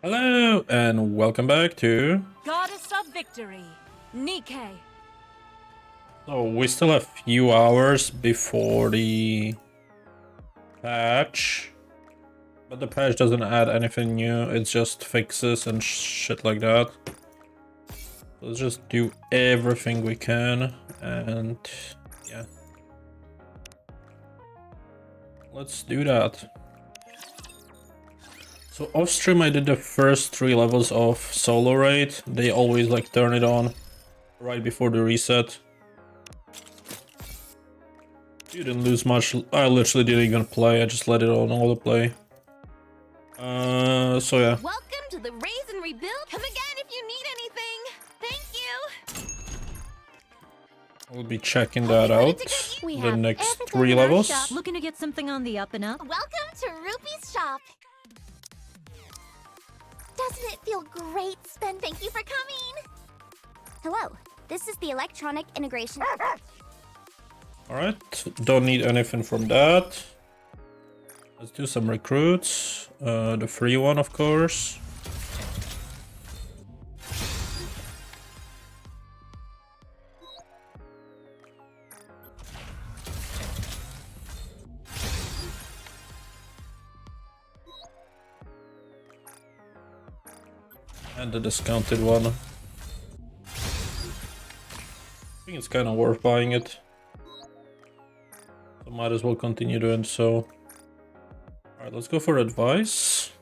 Hello and welcome back to. Goddess of Victory, Nikke. So we still have a few hours before the patch, but the patch doesn't add anything new. It just fixes and shit like that. Let's just do everything we can, and yeah, let's do that. So off stream I did the first 3 levels of solo raid. They always like turn it on right before the reset. You didn't lose much. I literally didn't even play. I just let it on autoplay. So yeah. Welcome to the Raise and Rebuild. Come again if you need anything. Thank you. We'll be checking that out. The next 3 levels. Looking to get something on the up and up? Welcome to Rupee's shop. Doesn't it feel great, Spen? Thank you for coming. Hello. This is the electronic integration. Alright, don't need anything from that. Let's do some recruits. The free one, of course. And the discounted one. I think it's kind of worth buying it. So might as well continue doing so. Alright, let's go for advice.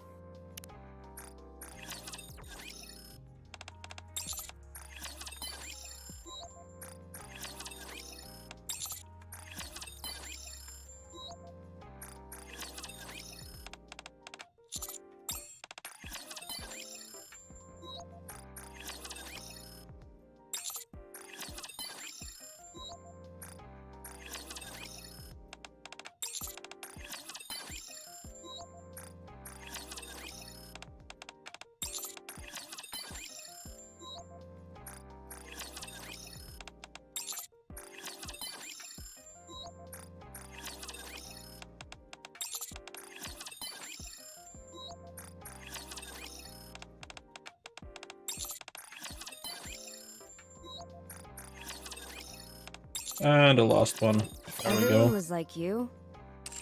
And the last one. There we go. was like you,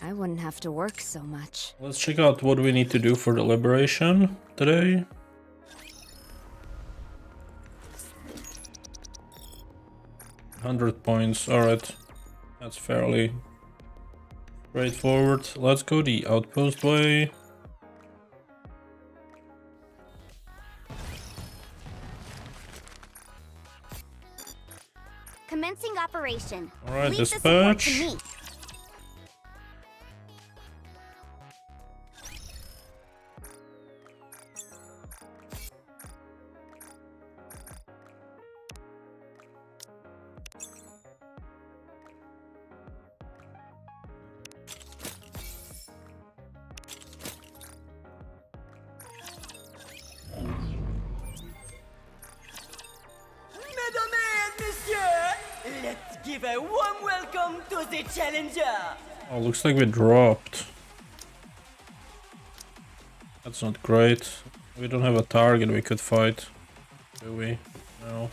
I wouldn't have to work so much. Let's check out what we need to do for the liberation today. £100. Alright. That's fairly straightforward. Let's go the outpost way. Commencing operation. Alright, Leave the support to dispatch. me. Mesdames et messieurs, let's give a warm welcome to the challenger. Oh, looks like we dropped. That's not great. We don't have a target we could fight, do we? No.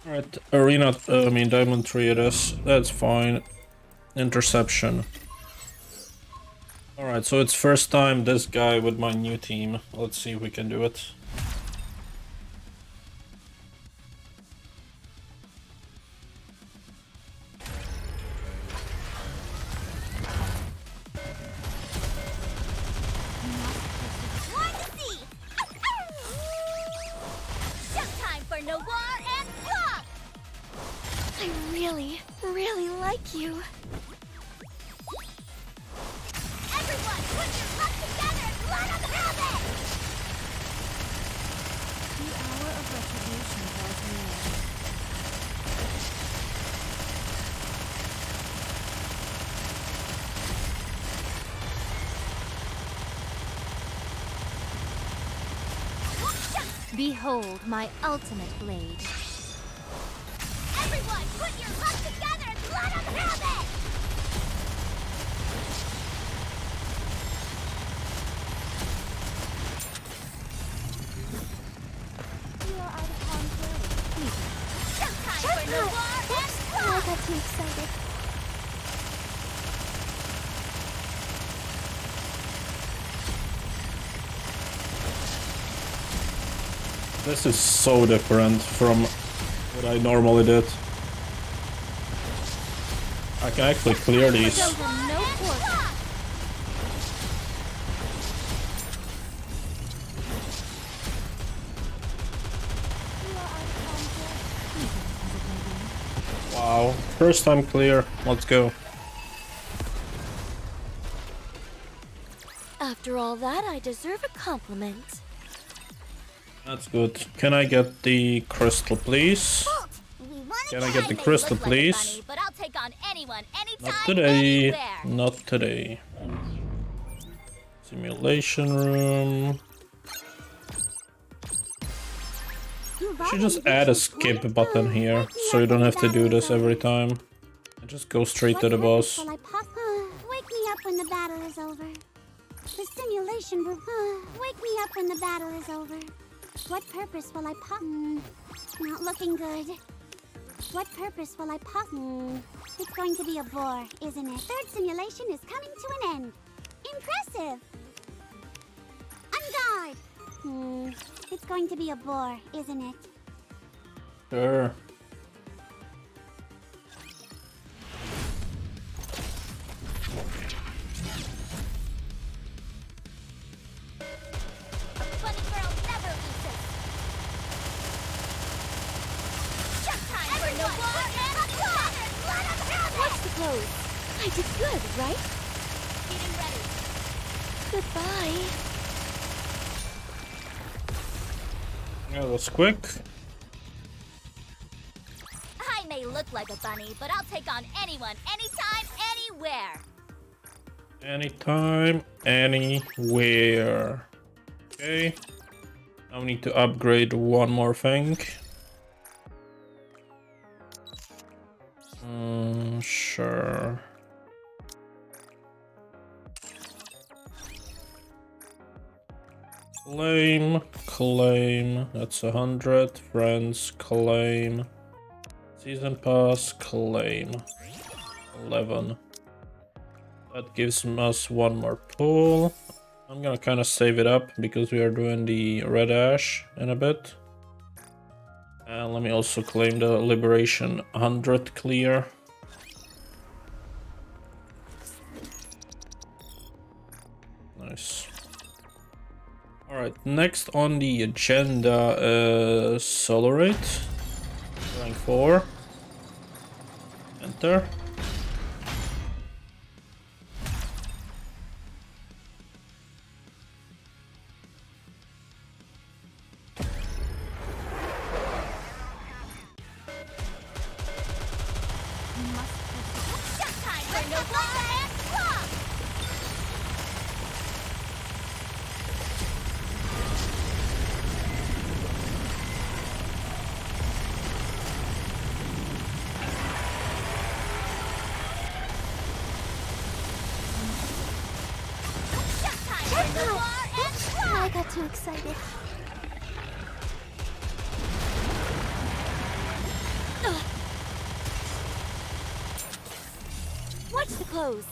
Alright, arena, diamond 3 it is. That's fine. Interception. Alright, so it's first time this guy with my new team. Let's see if we can do it. Want to see? Showtime for Noir and Pop! I really, really like you. Everyone, put your luck together and blood on the helmet! The hour of retribution draws near. Behold my ultimate blade. Everyone, put your luck together and blood on the helmet! too excited. This is so different from what I normally did. I can actually clear these. Show them no quarter. Wow, first time clear. Let's go. After all that, I deserve a compliment. That's good. Can I get the crystal, please? Can I get the crystal, please? But I'll take on anyone, anytime, Not today. anywhere. Not today. Simulation room. Should just add a skip button here, so you don't have to do this every time. And just go straight to the boss. Wake me up when the battle is over. The simulation room. Wake me up when the battle is over. What purpose will I pop? Not looking good. What purpose will I pop? It's going to be a bore, isn't it? Third simulation is coming to an end. Impressive. On guard. It's going to be a bore, isn't it? Sure. Bunny girl never loses. Just time for no war and what's the close? I did good, right? Getting ready. Goodbye. Yeah, that's quick. I may look like a bunny, but I'll take on anyone, anytime, anywhere. Anytime, anywhere. Okay. Now we need to upgrade one more thing. Sure. Claim, that's 100. Friends, claim. Season pass, claim. 11. That gives us one more pull. I'm gonna kind of save it up because we are doing the red ash in a bit. And let me also claim the liberation 100 clear. Nice. Alright, next on the agenda is Solarate. Rank 4. Enter. I got too excited. Watch the close.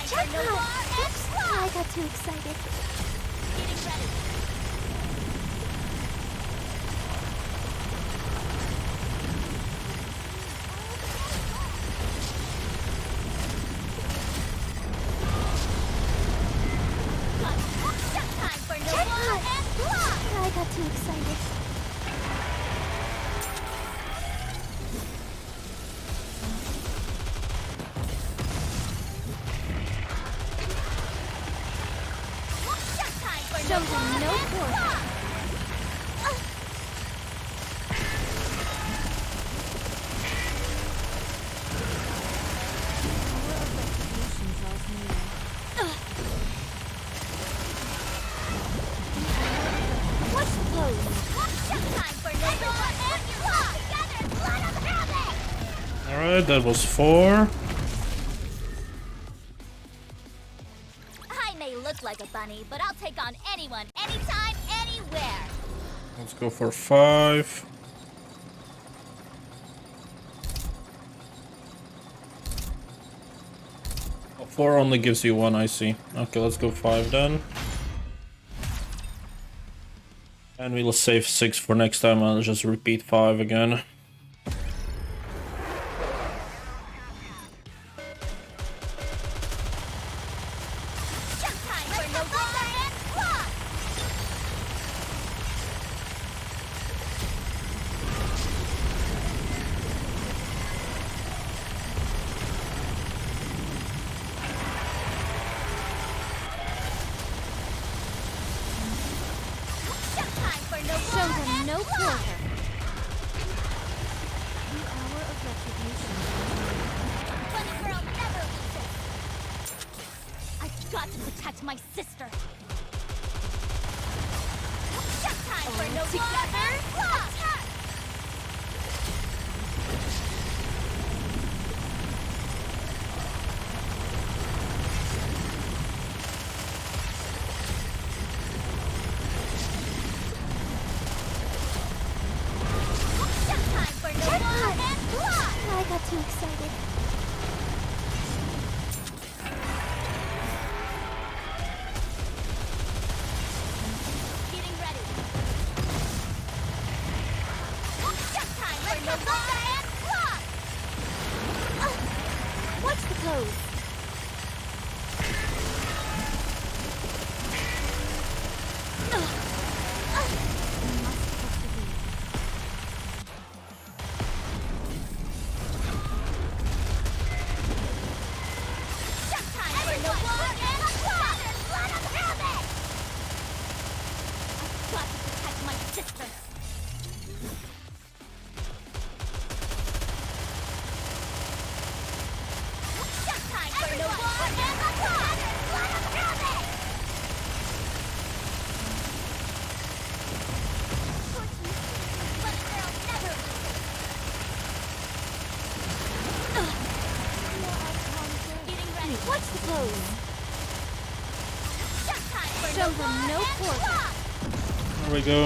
I got too excited. Getting ready. I got too excited. Show them no quarter. What's the pose? Just time for no more and you all together, blood of havoc! Alright, that was 4. I may look like a bunny, but I'll take on anyone, anytime, anywhere. Let's go for 5. 4 only gives you 1, I see. Okay, let's go 5 then. And we'll save 6 for next time. I'll just repeat 5 again. Show them no quarter. The hour of retribution. Bunny girl never loses. I've got to protect my sister. Showtime for no together. Attack! I got too excited. Getting ready. Showtime for November and block! What's the pose? What's the pose? Show them no quarter. There we go.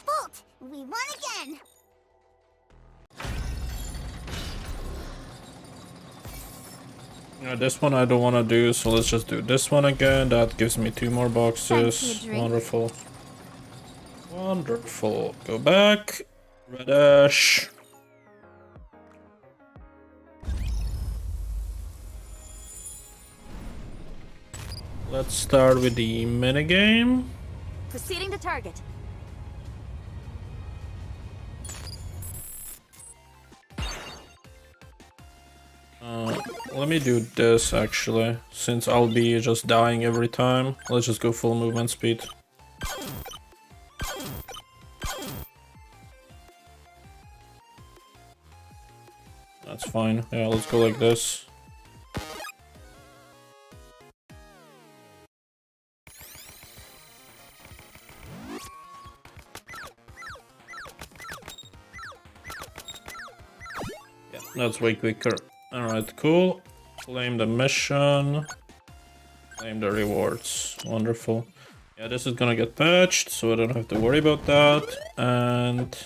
Bolt! We won again! Yeah, this one I don't want to do, so let's just do this one again. That gives me 2 more boxes. Fancy a drink? Wonderful. Wonderful. Go back. Red Ash. Let's start with the minigame. Proceeding to target. Let me do this actually, since I'll be just dying every time. Let's just go full movement speed. That's fine. Yeah, let's go like this. Yeah, that's way quicker. Alright, cool. Claim the mission. Claim the rewards. Wonderful. Yeah, this is gonna get patched, so I don't have to worry about that. And...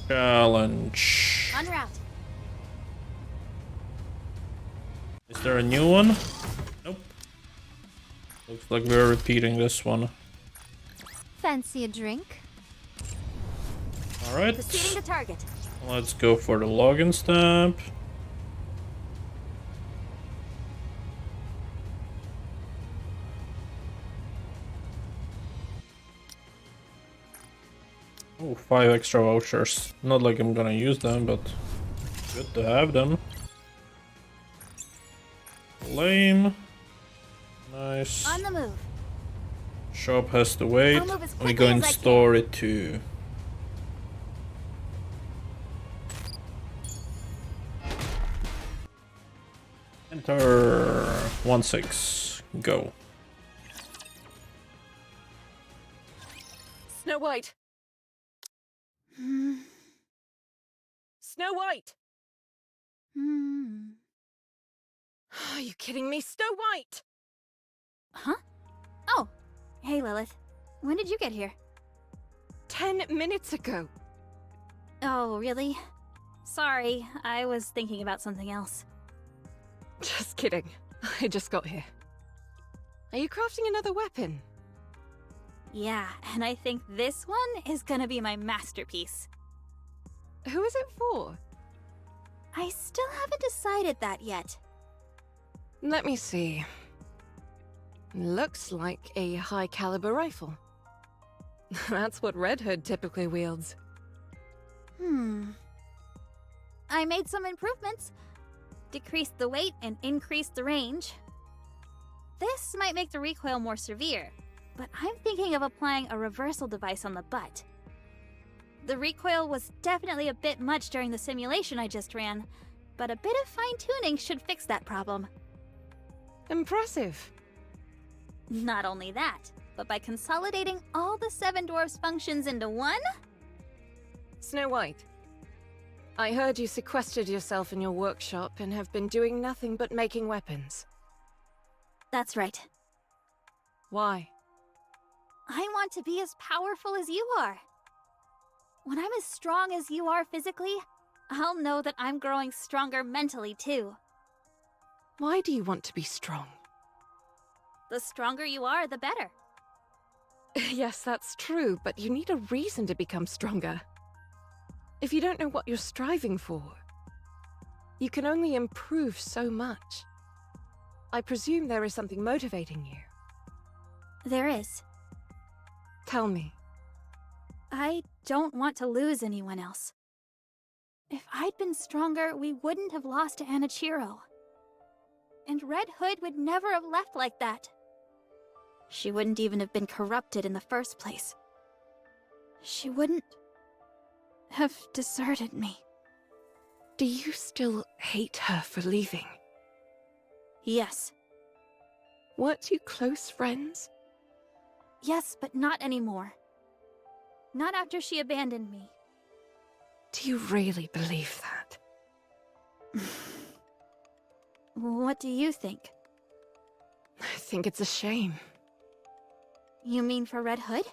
challenge. En route. Is there a new one? Nope. Looks like we're repeating this one. Fancy a drink? Alright. Proceeding to target. Let's go for the login stamp. Oh, 5 extra vouchers. Not like I'm gonna use them, but good to have them. Lame. Nice. On the move. Shop has to wait. I'll move as We quickly go in as I can. story too. Enter 1-6. Go. Snow White! Snow White! Are you kidding me? Snow White! Huh? Oh, hey Lilith. When did you get here? 10 minutes ago. Oh, really? Sorry, I was thinking about something else. Just kidding. I just got here. Are you crafting another weapon? Yeah, and I think this one is gonna be my masterpiece. Who is it for? I still haven't decided that yet. Let me see. Looks like a high caliber rifle. That's what Red Hood typically wields. I made some improvements. Decreased the weight and increased the range. This might make the recoil more severe, but I'm thinking of applying a reversal device on the butt. The recoil was definitely a bit much during the simulation I just ran, but a bit of fine-tuning should fix that problem. Impressive. Not only that, but by consolidating all the 7 dwarfs' functions into one? Snow White. I heard you sequestered yourself in your workshop and have been doing nothing but making weapons. That's right. Why? I want to be as powerful as you are. When I'm as strong as you are physically, I'll know that I'm growing stronger mentally too. Why do you want to be strong? The stronger you are, the better. Yes, that's true, but you need a reason to become stronger. If you don't know what you're striving for, you can only improve so much. I presume there is something motivating you. There is. Tell me. I don't want to lose anyone else. If I'd been stronger, we wouldn't have lost to Anichiro. And Red Hood would never have left like that. She wouldn't even have been corrupted in the first place. She wouldn't have deserted me. Do you still hate her for leaving? Yes. Weren't you close friends? Yes, but not anymore. Not after she abandoned me. Do you really believe that? What do you think? I think it's a shame. You mean for Red Hood?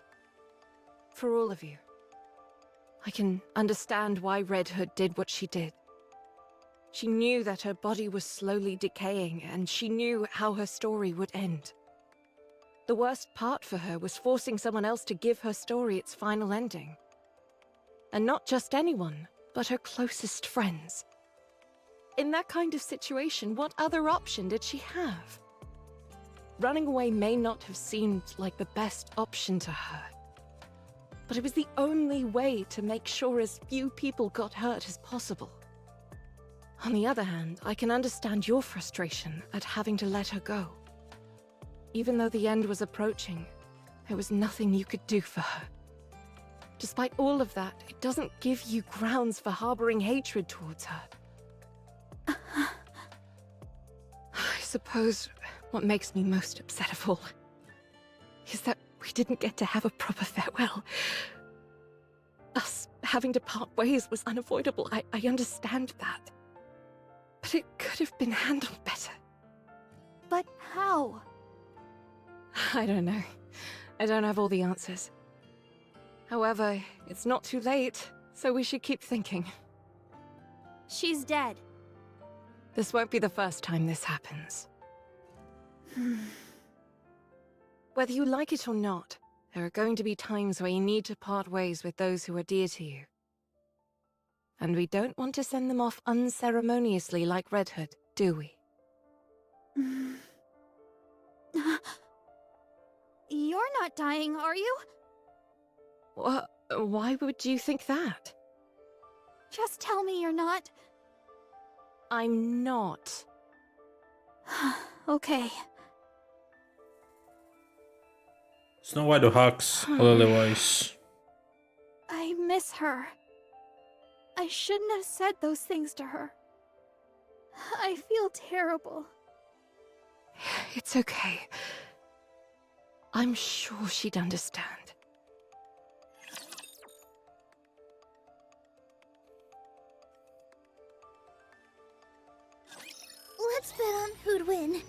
For all of you. I can understand why Red Hood did what she did. She knew that her body was slowly decaying, and she knew how her story would end. The worst part for her was forcing someone else to give her story its final ending. And not just anyone, but her closest friends. In that kind of situation, what other option did she have? Running away may not have seemed like the best option to her. But it was the only way to make sure as few people got hurt as possible. On the other hand, I can understand your frustration at having to let her go. Even though the end was approaching, there was nothing you could do for her. Despite all of that, it doesn't give you grounds for harboring hatred towards her. I suppose what makes me most upset of all is that we didn't get to have a proper farewell. Us having to part ways was unavoidable, I understand that. But it could have been handled better. But how? I don't know. I don't have all the answers. However, it's not too late, so we should keep thinking. She's dead. This won't be the first time this happens. Whether you like it or not, there are going to be times where you need to part ways with those who are dear to you. And we don't want to send them off unceremoniously like Red Hood, do we? You're not dying, are you? Why would you think that? Just tell me you're not. I'm not. Okay. Snow White hugs Lily-wise. I miss her. I shouldn't have said those things to her. I feel terrible. It's okay. I'm sure she'd understand. Let's bet on who'd win.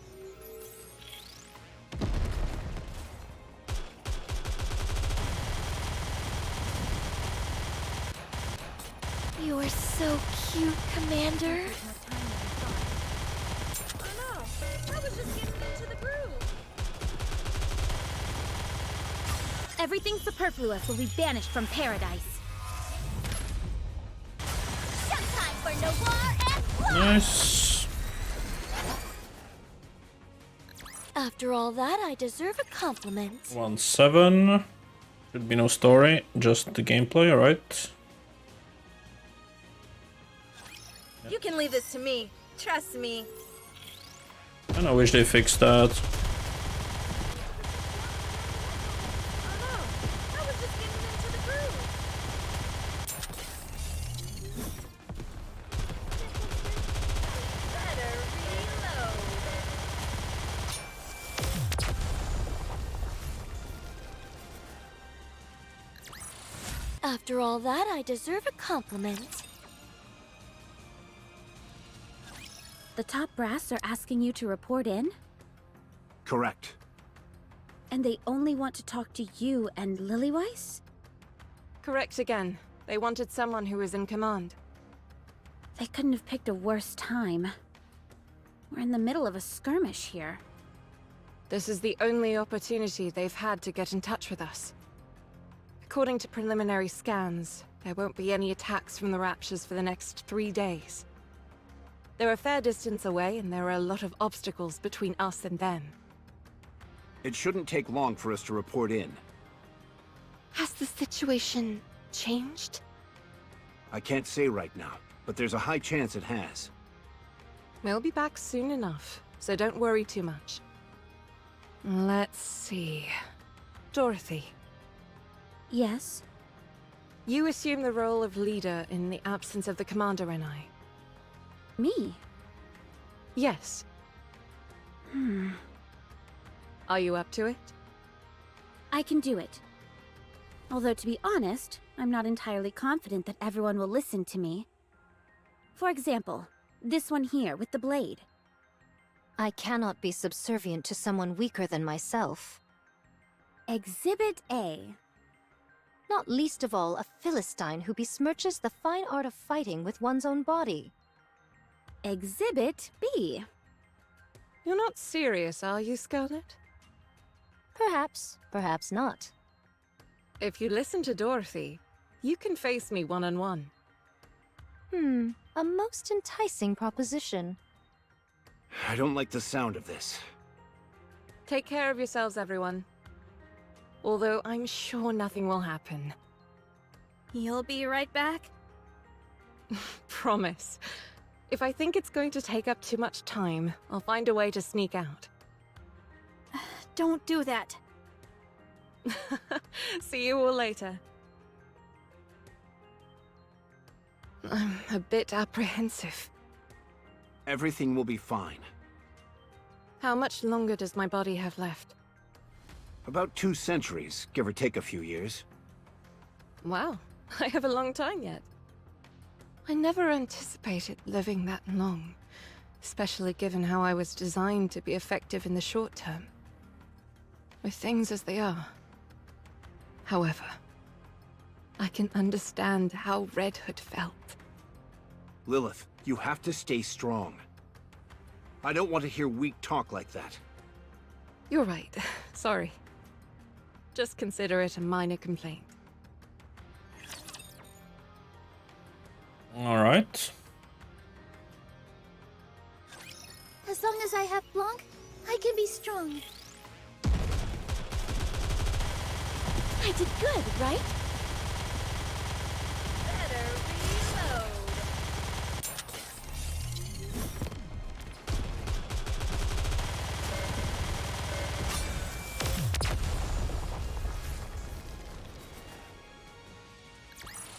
You're so cute, Commander. Everything superfluous will be banished from paradise. Sometime for no war and Nice. After all that, I deserve a compliment. 1-7. Should be no story, just the gameplay, alright? You can leave this to me. Trust me. And I wish they fixed that. After all that, I deserve a compliment. The top brass are asking you to report in, Correct. and they only want to talk to you and Lillyweiss? Correct again. They wanted someone who was in command. They couldn't have picked a worse time. We're in the middle of a skirmish here. This is the only opportunity they've had to get in touch with us. According to preliminary scans, there won't be any attacks from the Raptures for the next 3 days. They're a fair distance away, and there are a lot of obstacles between us and them. It shouldn't take long for us to report in. Has the situation changed? I can't say right now, but there's a high chance it has. We'll be back soon enough, so don't worry too much. Let's see. Dorothy, Yes? you assume the role of leader in the absence of the Commander and I. Me? Yes. Are you up to it? I can do it. Although, to be honest, I'm not entirely confident that everyone will listen to me. For example, this one here with the blade. I cannot be subservient to someone weaker than myself. Exhibit A. Not least of all, a Philistine who besmirches the fine art of fighting with one's own body. Exhibit B. You're not serious, are you, Scarlet? Perhaps, perhaps not. If you listen to Dorothy, you can face me one-on-one. A most enticing proposition. I don't like the sound of this. Take care of yourselves, everyone. Although I'm sure nothing will happen. You'll be right back. Promise. If I think it's going to take up too much time, I'll find a way to sneak out. Don't do that. See you all later. I'm a bit apprehensive. Everything will be fine. How much longer does my body have left? About 2 centuries, give or take a few years. Wow, I have a long time yet. I never anticipated living that long, especially given how I was designed to be effective in the short term. With things as they are. However, I can understand how Red Hood felt. Lilith, you have to stay strong. I don't want to hear weak talk like that. You're right. Sorry. Just consider it a minor complaint. Alright. As long as I have Blanc, I can be strong. I did good, right? Better reload.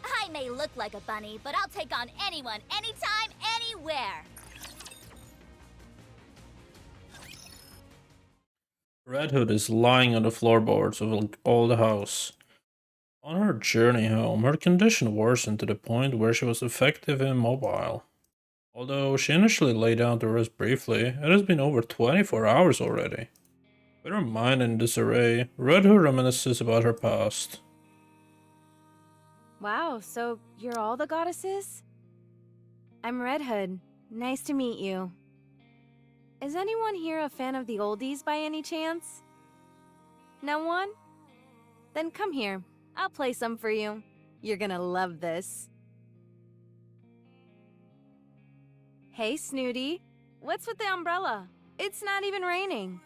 I may look like a bunny, but I'll take on anyone, anytime, anywhere. Red Hood is lying on the floorboards of an old house. On her journey home, her condition worsened to the point where she was effectively immobile. Although she initially lay down to rest briefly, it has been over 24 hours already. With her mind in disarray, Red Hood reminisces about her past. Wow, so you're all the goddesses? I'm Red Hood. Nice to meet you. Is anyone here a fan of the oldies by any chance? No one? Then come here. I'll play some for you. You're gonna love this. Hey, Snooty. What's with the umbrella? It's not even raining.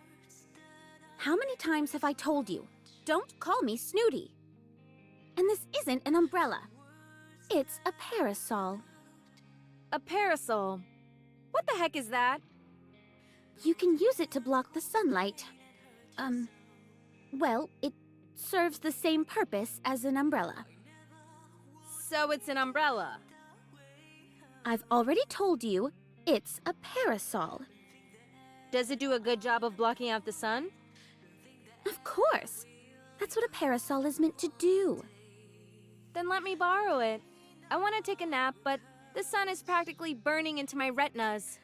How many times have I told you? Don't call me Snooty. And this isn't an umbrella. It's a parasol. A parasol? What the heck is that? You can use it to block the sunlight. Well, it serves the same purpose as an umbrella. So it's an umbrella. I've already told you, it's a parasol. Does it do a good job of blocking out the sun? Of course. That's what a parasol is meant to do. Then let me borrow it. I want to take a nap, but the sun is practically burning into my retinas.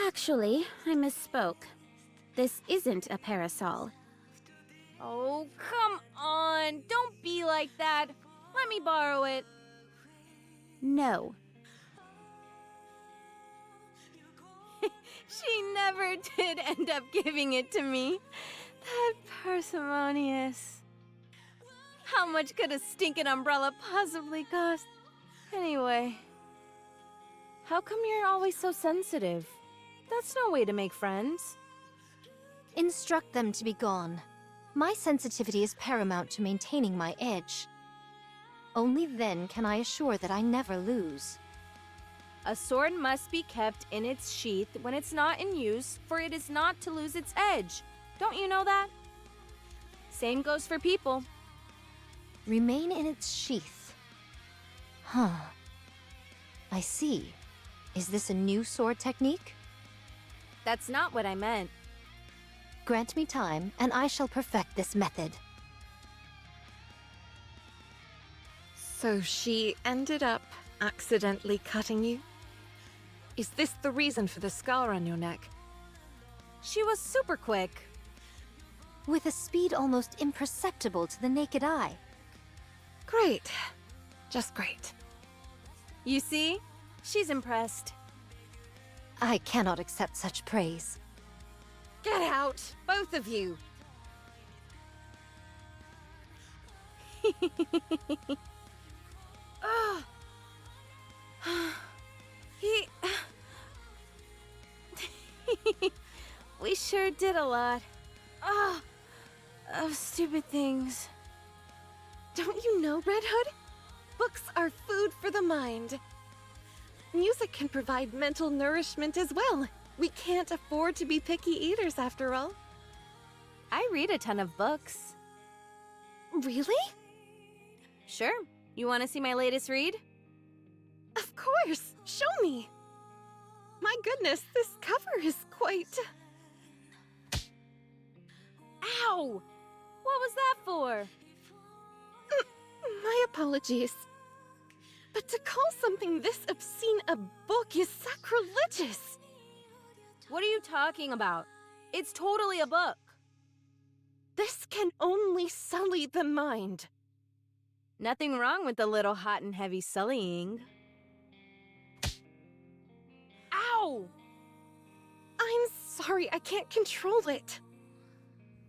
Actually, I misspoke. This isn't a parasol. Oh, come on. Don't be like that. Let me borrow it. No. She never did end up giving it to me. That parsimonious. How much could a stinking umbrella possibly cost? Anyway. How come you're always so sensitive? That's no way to make friends. Instruct them to be gone. My sensitivity is paramount to maintaining my edge. Only then can I assure that I never lose. A sword must be kept in its sheath when it's not in use, for it is not to lose its edge. Don't you know that? Same goes for people. Remain in its sheath. Huh. I see. Is this a new sword technique? That's not what I meant. Grant me time, and I shall perfect this method. So she ended up accidentally cutting you? Is this the reason for the scar on your neck? She was super quick. With a speed almost imperceptible to the naked eye. Great. Just great. You see? She's impressed. I cannot accept such praise. Get out, both of you! We sure did a lot. Of stupid things. Don't you know, Red Hood? Books are food for the mind. Music can provide mental nourishment as well. We can't afford to be picky eaters, after all. I read a ton of books. Really? Sure. You want to see my latest read? Of course! Show me! My goodness, this cover is quite... Ow! What was that for? My apologies. But to call something this obscene a book is sacrilegious! What are you talking about? It's totally a book. This can only sully the mind. Nothing wrong with a little hot and heavy sullying. Ow! I'm sorry, I can't control it.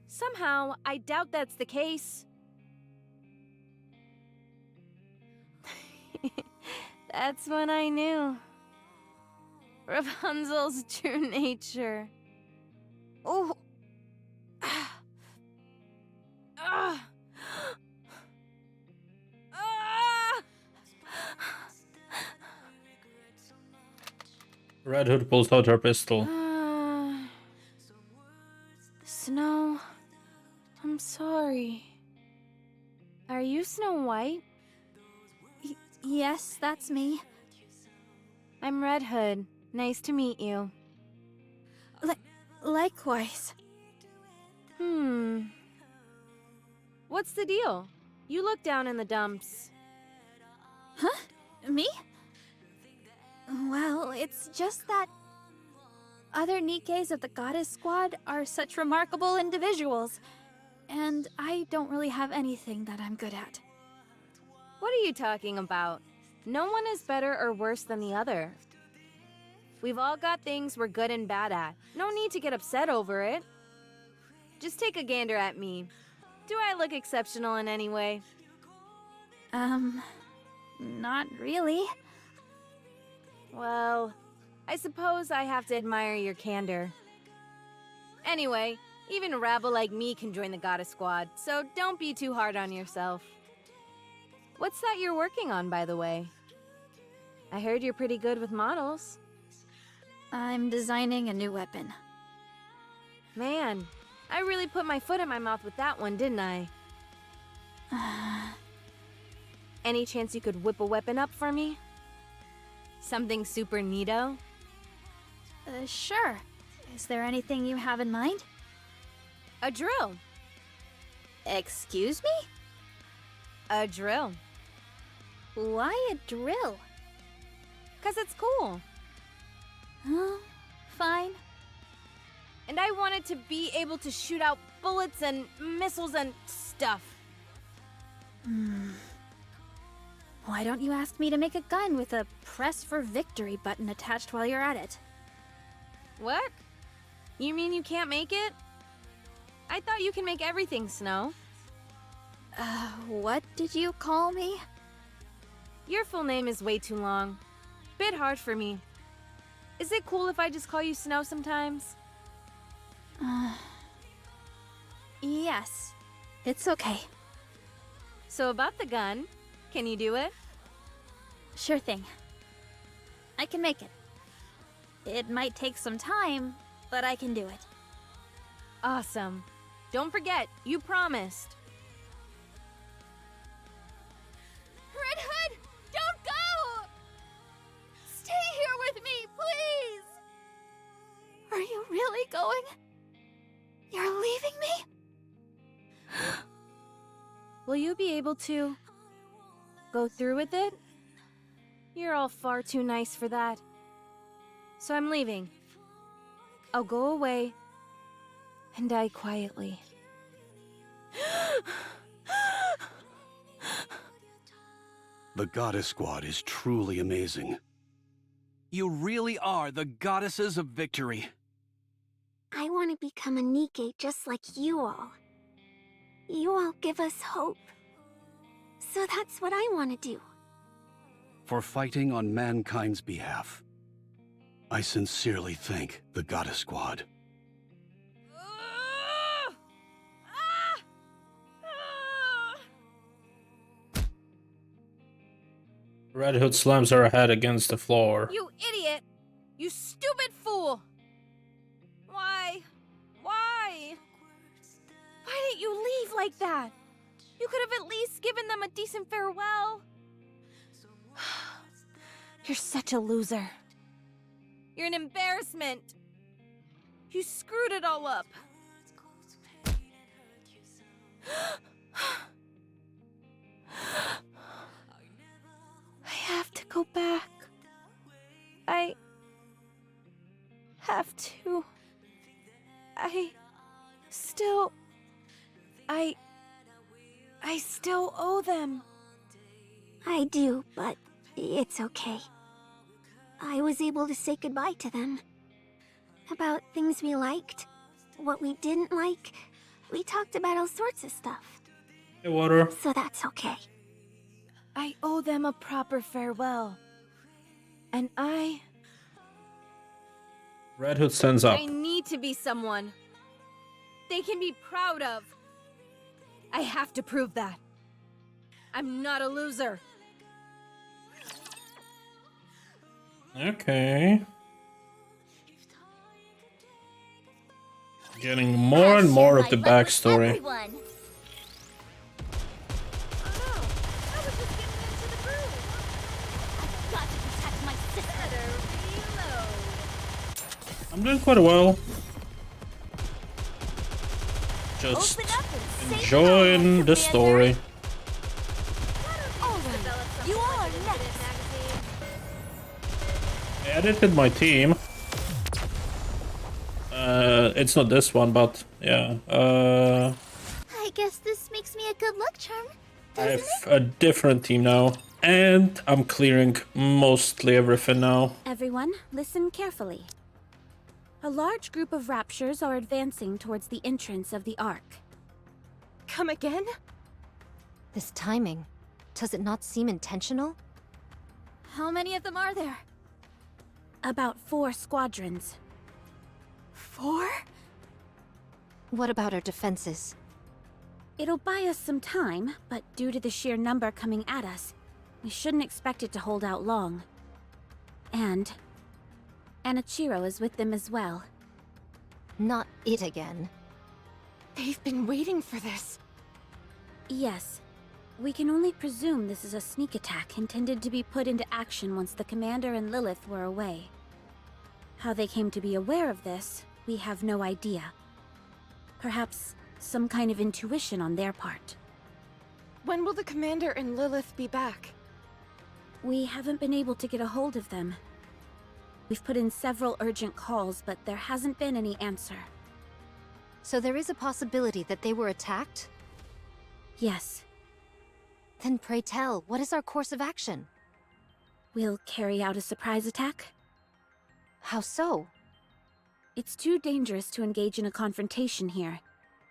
Somehow, I doubt that's the case. That's when I knew. Rapunzel's true nature. Oh. Ah. Ah. Ah. Red Hood pulls out her pistol. Snow, I'm sorry. Are you Snow White? Yes, that's me. I'm Red Hood. Nice to meet you. Likewise. What's the deal? You look down in the dumps. Huh? Me? Well, it's just that other Nikkes of the Goddess Squad are such remarkable individuals, and I don't really have anything that I'm good at. What are you talking about? No one is better or worse than the other. We've all got things we're good and bad at. No need to get upset over it. Just take a gander at me. Do I look exceptional in any way? Not really. Well, I suppose I have to admire your candor. Anyway, even a rabble like me can join the goddess squad, so don't be too hard on yourself. What's that you're working on, by the way? I heard you're pretty good with models. I'm designing a new weapon. Man, I really put my foot in my mouth with that one, didn't I? Any chance you could whip a weapon up for me? Something super neato? Sure. Is there anything you have in mind? A drill. Excuse me? A drill. Why a drill? 'Cause it's cool. Fine. And I wanted to be able to shoot out bullets and missiles and stuff. Why don't you ask me to make a gun with a press for victory button attached while you're at it? What? You mean you can't make it? I thought you can make everything, Snow. What did you call me? Your full name is way too long. Bit hard for me. Is it cool if I just call you Snow sometimes? Yes. It's okay. So about the gun, can you do it? Sure thing. I can make it. It might take some time, but I can do it. Awesome. Don't forget, you promised. Red Hood, don't go! Stay here with me, please! Are you really going? You're leaving me? Will you be able to go through with it? You're all far too nice for that. So I'm leaving. I'll go away and die quietly. The Goddess Squad is truly amazing. You really are the goddesses of victory. I want to become a Nikke just like you all. You all give us hope. So that's what I want to do. For fighting on mankind's behalf, I sincerely thank the Goddess Squad. Red Hood slams her head against the floor. You idiot! You stupid fool! Why? Why? Why didn't you leave like that? You could have at least given them a decent farewell. You're such a loser. You're an embarrassment. You screwed it all up. I have to go back. I have to. I still owe them. I do, but it's okay. I was able to say goodbye to them. About things we liked, what we didn't like. We talked about all sorts of stuff. Hey, water. So that's okay. I owe them a proper farewell. And Red Hood stands up. I need to be someone they can be proud of. I have to prove that. I'm not a loser. Okay. Getting more and more of the backstory. I'm doing quite well. Just enjoying the story. You are next. I edited my team. It's not this one, but yeah. I guess this makes me a good luck charm. I have a different team now. And I'm clearing mostly everything now. Everyone, listen carefully. A large group of Raptures are advancing towards the entrance of the Ark. Come again? This timing, does it not seem intentional? How many of them are there? About 4 squadrons. 4? What about our defenses? It'll buy us some time, but due to the sheer number coming at us, we shouldn't expect it to hold out long. And Anichiro is with them as well. Not it again. They've been waiting for this. Yes. We can only presume this is a sneak attack intended to be put into action once the Commander and Lilith were away. How they came to be aware of this, we have no idea. Perhaps some kind of intuition on their part. When will the Commander and Lilith be back? We haven't been able to get a hold of them. We've put in several urgent calls, but there hasn't been any answer. So there is a possibility that they were attacked? Yes. Then pray tell, what is our course of action? We'll carry out a surprise attack. How so? It's too dangerous to engage in a confrontation here.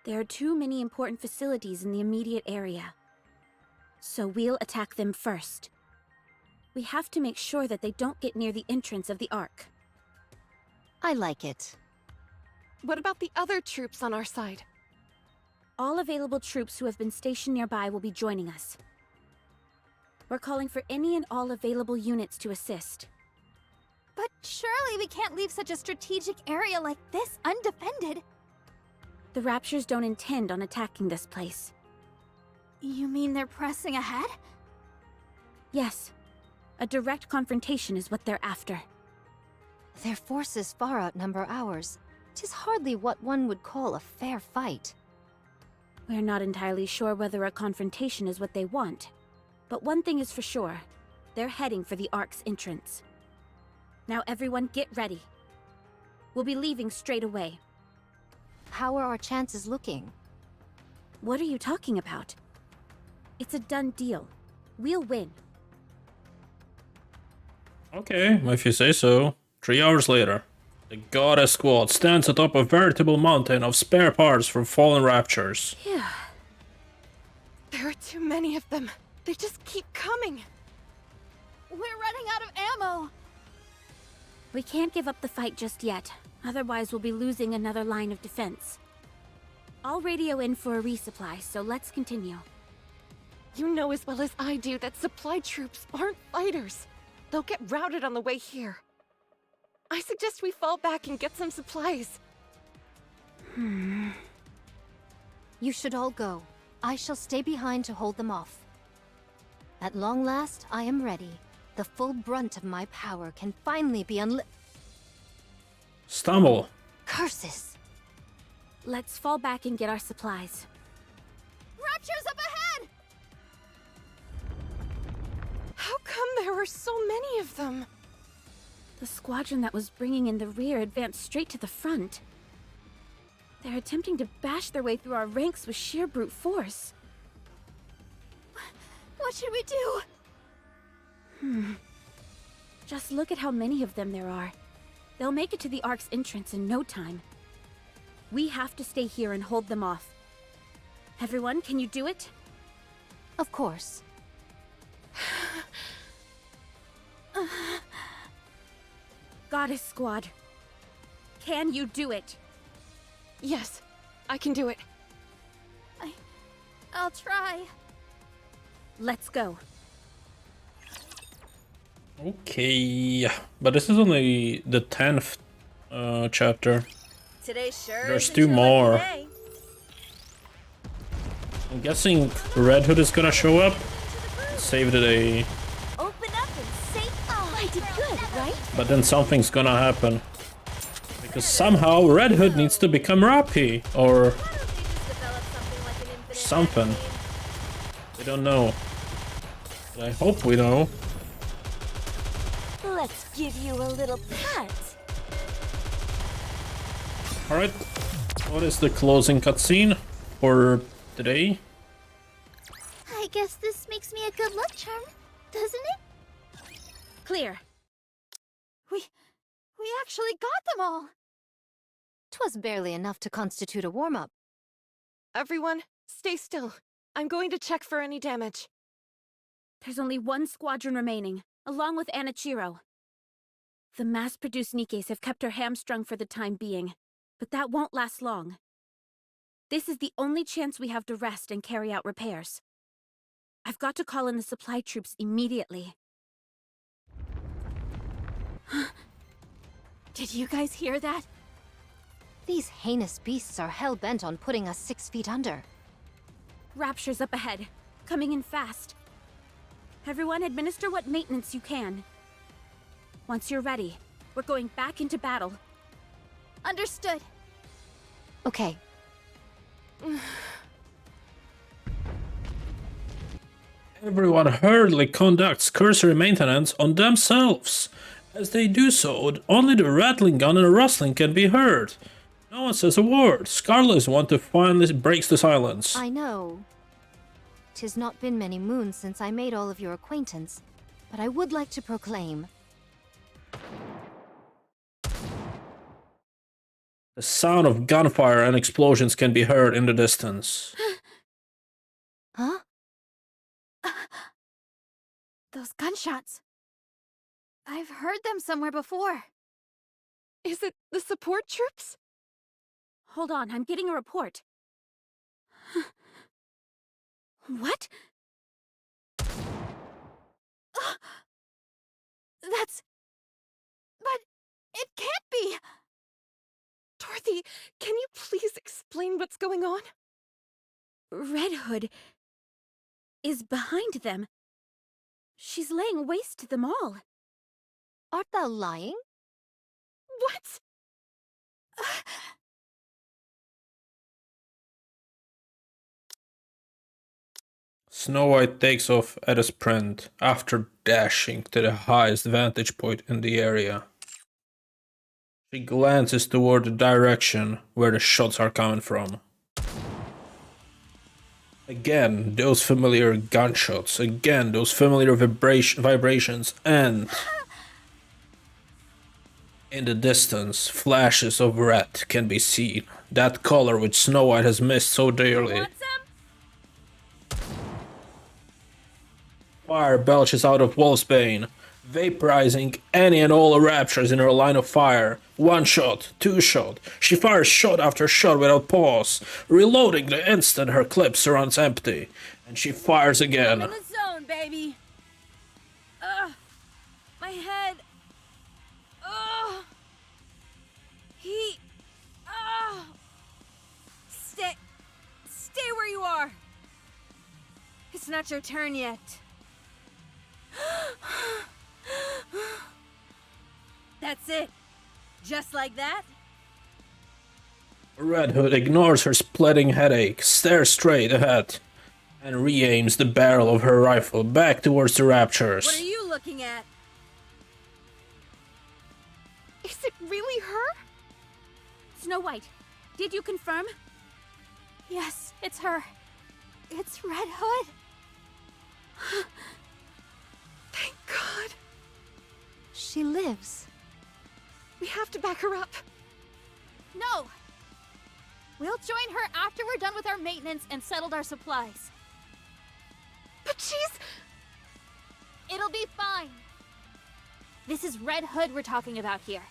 There are too many important facilities in the immediate area. So we'll attack them first. We have to make sure that they don't get near the entrance of the Ark. I like it. What about the other troops on our side? All available troops who have been stationed nearby will be joining us. We're calling for any and all available units to assist. But surely we can't leave such a strategic area like this undefended. The Raptures don't intend on attacking this place. You mean they're pressing ahead? Yes. A direct confrontation is what they're after. Their forces far outnumber ours. 'Tis hardly what one would call a fair fight. We're not entirely sure whether a confrontation is what they want. But one thing is for sure. They're heading for the Ark's entrance. Now everyone get ready. We'll be leaving straight away. How are our chances looking? What are you talking about? It's a done deal. We'll win. Okay, if you say so. 3 hours later, the Goddess Squad stands atop a veritable mountain of spare parts from fallen Raptures. Phew. There are too many of them. They just keep coming. We're running out of ammo! We can't give up the fight just yet. Otherwise, we'll be losing another line of defense. I'll radio in for a resupply, so let's continue. You know as well as I do that supply troops aren't fighters. They'll get routed on the way here. I suggest we fall back and get some supplies. You should all go. I shall stay behind to hold them off. At long last, I am ready. The full brunt of my power can finally be Stumble. Curses! Let's fall back and get our supplies. Rapture's up ahead! How come there were so many of them? The squadron that was bringing in the rear advanced straight to the front. They're attempting to bash their way through our ranks with sheer brute force. What should we do? Just look at how many of them there are. They'll make it to the Ark's entrance in no time. We have to stay here and hold them off. Everyone, can you do it? Of course. Goddess Squad. Can you do it? Yes, I can do it. I'll try. Let's go. Okay, but this is only the 10th chapter. Today sure There's isn't 2 your lucky more. day. I'm guessing Red Hood is gonna show up. Save the day. Open up and say, oh, I did good, right? But then something's gonna happen. Because somehow Red Hood needs to become Rappy. Or Why don't they just develop something like an infinite something. magazine? We don't know. But I hope we know. Let's give you a little pat. Alright. What is the closing cutscene for today? I guess this makes me a good luck charm, doesn't it? Clear. We actually got them all! 'Twas barely enough to constitute a warm-up. Everyone, stay still. I'm going to check for any damage. There's only one squadron remaining, along with Anichiro. The mass-produced Nikkes have kept her hamstrung for the time being, but that won't last long. This is the only chance we have to rest and carry out repairs. I've got to call in the supply troops immediately. Did you guys hear that? These heinous beasts are hell-bent on putting us 6 feet under. Rapture's up ahead, coming in fast. Everyone administer what maintenance you can. Once you're ready, we're going back into battle. Understood. Okay. Everyone hurriedly conducts cursory maintenance on themselves. As they do so, only the rattling gun and rustling can be heard. No one says a word. Scarlet is one to finally breaks the silence. I know. 'Tis not been many moons since I made all of your acquaintance, but I would like to proclaim. The sound of gunfire and explosions can be heard in the distance. Huh? Those gunshots. I've heard them somewhere before. Is it the support troops? Hold on, I'm getting a report. What? That's... But it can't be! Dorothy, can you please explain what's going on? Red Hood is behind them. She's laying waste to them all. Art thou lying? What? Snow White takes off at a sprint after dashing to the highest vantage point in the area. She glances toward the direction where the shots are coming from. Again, those familiar gunshots, again, those familiar vibrations, and in the distance, flashes of red can be seen. That color which Snow White has missed so dearly. Fire belches out of Wolfsbane, vaporizing any and all Raptures in her line of fire. 1 shot, 2 shot. She fires shot after shot without pause, reloading the instant her clip surrounds empty. And she fires again. I'm in the zone, baby. Ugh. My head. Ugh. Heat. Ugh. Stay where you are. It's not your turn yet. That's it. Just like that? Red Hood ignores her splitting headache, stares straight ahead, and re-aims the barrel of her rifle back towards the Raptures. What are you looking at? Is it really her? Snow White, did you confirm? Yes, it's her. It's Red Hood. Thank God. She lives. We have to back her up. No! We'll join her after we're done with our maintenance and settled our supplies. But she's... It'll be fine. This is Red Hood we're talking about here.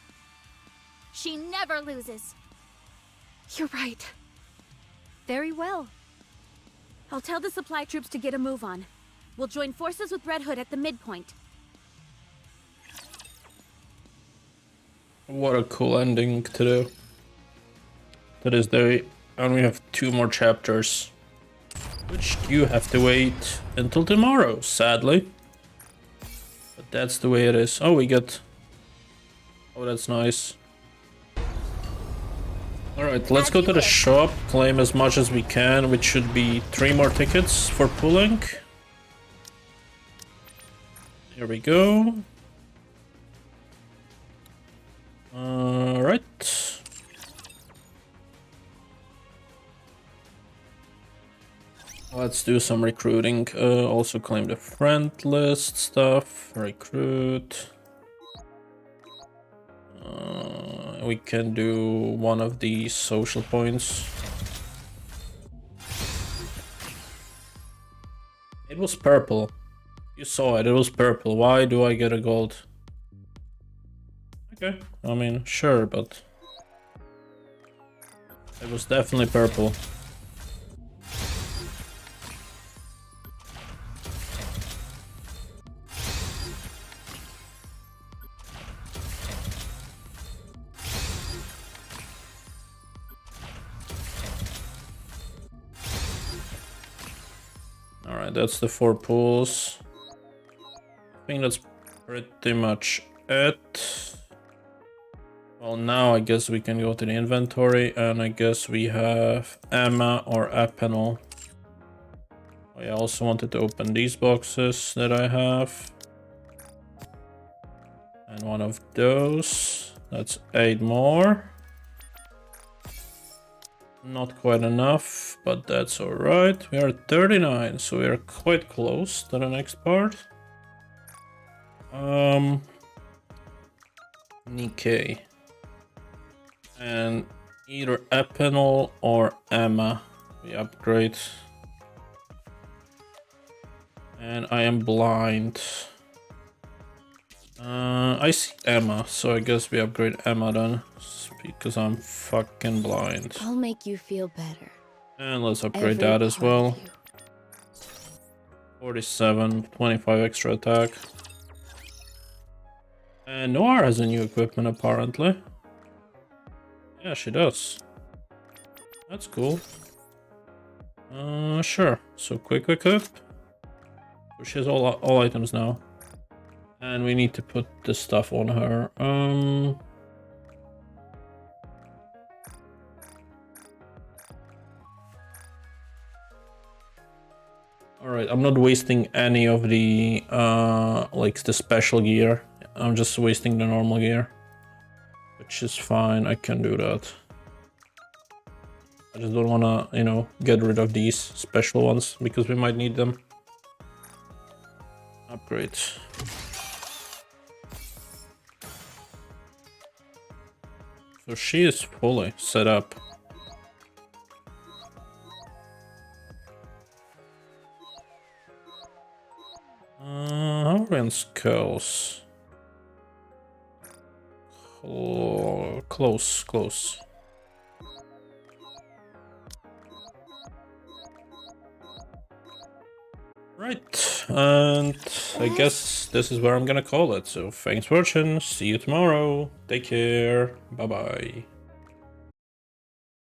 She never loses. You're right. Very well. I'll tell the supply troops to get a move on. We'll join forces with Red Hood at the midpoint. What a cool ending to do. That is the... and we have 2 more chapters. Which you have to wait until tomorrow, sadly. But that's the way it is. Oh, we got... oh, that's nice. Alright, let's go to the shop, claim as much as we can, which should be 3 more tickets for pulling. Here we go. Alright. Let's let's do some recruiting. Also claim the friend list stuff. Recruit. We can do one of these social points. It was purple. You saw it, it was purple. Why do I get a gold? Okay, I mean, sure, but it was definitely purple. Alright, that's the 4 pools. I think that's pretty much it. Well, now I guess we can go to the inventory, and I guess we have Emma or Apenal. I also wanted to open these boxes that I have. And one of those. That's 8 more. Not quite enough, but that's alright. We are at 39, so we are quite close to the next part. Nikke. And either Apenal or Emma we upgrade. And I am blind. I see Emma, so I guess we upgrade Emma then, because I'm fucking blind. I'll make you feel better. And let's upgrade that as well. 47, 25 extra attack. And Noir has a new equipment apparently. Yeah, she does. That's cool. Sure. So quick equip. So she has all items now. And we need to put this stuff on her. Alright, I'm not wasting any of the like the special gear. I'm just wasting the normal gear. Which is fine, I can do that. I just don't wanna, you know, get rid of these special ones because we might need them. Upgrade. So she is fully set up. How are we on skulls? Oh, close. Right, and I guess this is where I'm gonna call it. So thanks for watching, see you tomorrow, take care, bye bye.